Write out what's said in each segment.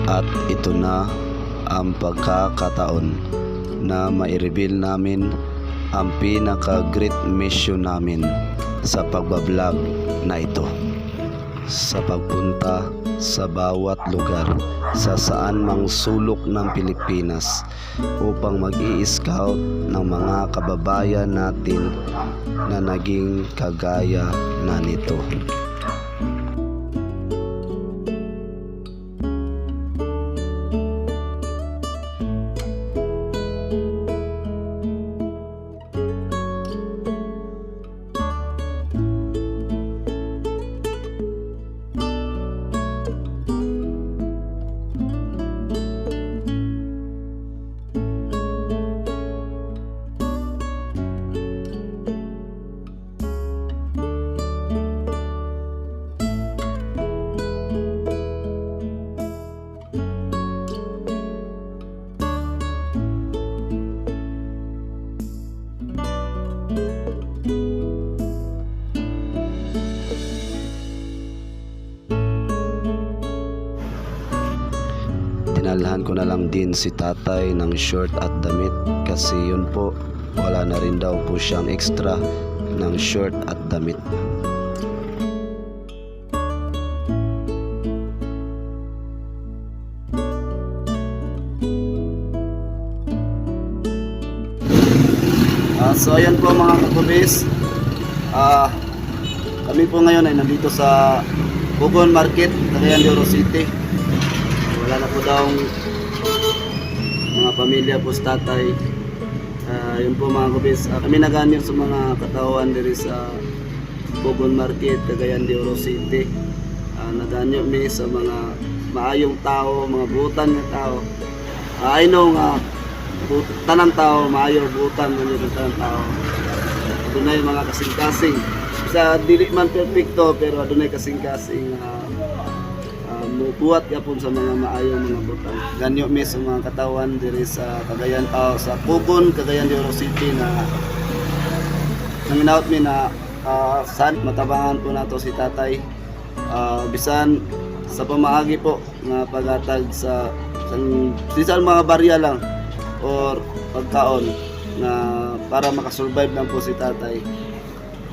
At ito na ang pagkakataon na mai-reveal namin ang pinaka-great mission namin sa pagbablog na ito, sa pagpunta sa bawat lugar sa saan mang sulok ng Pilipinas upang mag-i-scout ng mga kababayan natin na naging kagaya na nito. Dinalhan ko na lang din si tatay ng short at damit kasi yun po, wala na rin daw po siyang extra ng short at damit. So ayan po mga kakubis, kami po ngayon ay nandito sa Pugon Market, Cagayan de Oro City. Wala na po daw mga pamilya po sa tatay. Yun po mga kubis, kami naganyo sa mga katawan diri sa Pugon Market, Cagayan de Oro City. Naganyo mi sa mga maayong tao, mga butan nga tao. I know nga tanang tao, maayo butan man yung tanang tao. Adunay mga kasing-kasing. Sa dili man perfecto pero adunay kasing-kasing mubuhat yapon sa mga maayong mga butan. Ganyo mi sa mga katawan diri sa Cagayan sa Pugon, Cagayan de Oro City na nanginawat mi na san matabangan po nato si tatay. Bisan sa pamaagi po nga paghatag sa mga barya lang or pagkaon na para makasurvive lang po si tatay.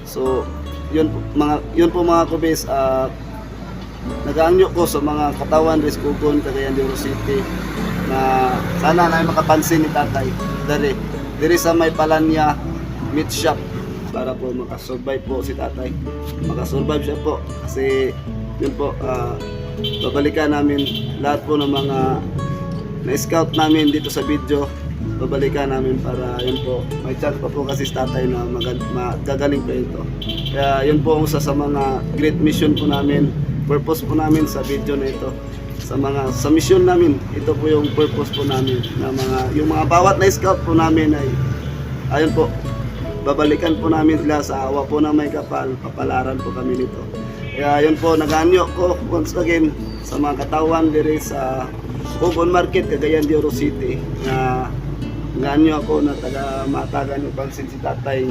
So yun po mga kubis, nagaangyo ko sa mga katawan res Pugon, Cagayan de Oro City na sana na makapansin ni tatay diri sa may Palanya meat shop para po makasurvive po si tatay. Makasurvive siya po kasi yun po, babalikan namin lahat po ng mga na-scout namin dito sa video. Babalikan namin para yun po, may chance pa po kasi sa tatay na magagaling pa ito. Kaya yun po ang isa sa mga great mission po namin, purpose po namin sa video na ito. Sa mission namin, ito po yung purpose po namin na yung mga bawat na scout po namin ay ayun po, babalikan po namin sila sa awa po na may kapal, papalaran po kami nito. Kaya yun po, naganyo ko once again sa mga katawan diri sa Pugon Market, Cagayan de Oro City na ganyo ako na matagan yung pansin si tatay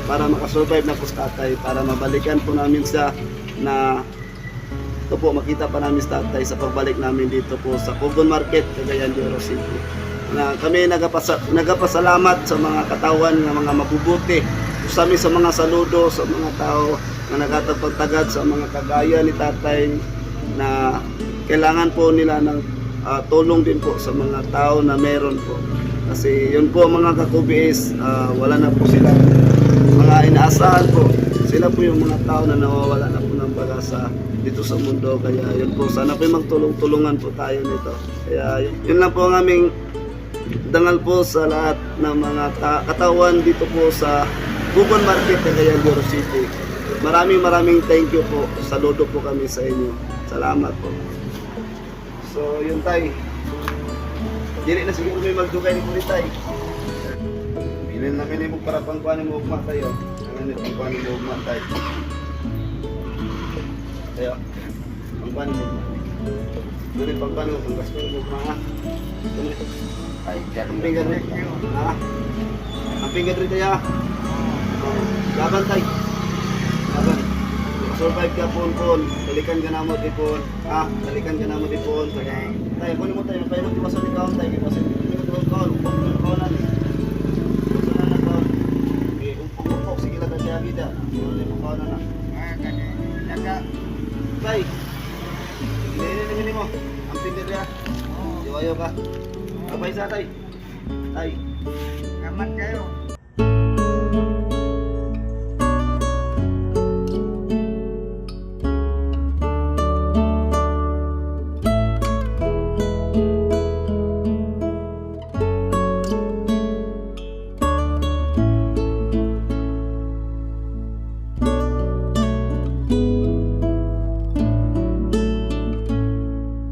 para makasurvive na po si tatay, para mabalikan po namin siya na ito po, makita pa namin si tatay sa pagbalik namin dito po sa Pugon Market, Cagayan de Oro City. Na kami nagapasalamat sa mga katawan ng mga mabubuti, sa mga saludo sa mga tao na nagtatagpagtagad sa mga kagaya ni tatay na kailangan po nila ng tulong din po sa mga tao na meron po. Kasi yun po mga kakubis, wala na po sila mga inaasahan po. Sila po yung mga tao na nawawala na po ng pag-asa dito sa mundo. Kaya yun po, sana po magtulong-tulungan po tayo nito. Kaya yun lang po ang aming dangal po sa lahat ng mga katawan dito po sa Pugon Market, Cagayan de Oro City. Maraming thank you po. Saludo po kami sa inyo. Salamat po. So yun tay. Dili na siguro may magdugay ni Kulitay. Bilin namin mo para pangkuhanin mo ugma tayo. Ano pangkuhanin mo ugma tayo. Tayo. Pangkuhanin mo ugma. Dili pangkuhanin mo pangkuhanin mo ugma ha. Ay, ang pinggan rin. Ha? Ang pinggan rin tayo. Laban tayo. Laban. survive ka pon. Balikan ka na mo dipon. Balikan ka na mo dipon. Tay, kunin mo tayo. Pero di masan ikaw tay. Kasi hindi mo ikaw kaon. Umpok na ni. Gusto na kaon. Umpok. Sige lang tayo vida. Hindi mo kaon na. Tay. Hindi mo. Ang pindir ya. Diwayo ka. Kapay sa tay. Tay. Kaman kayo.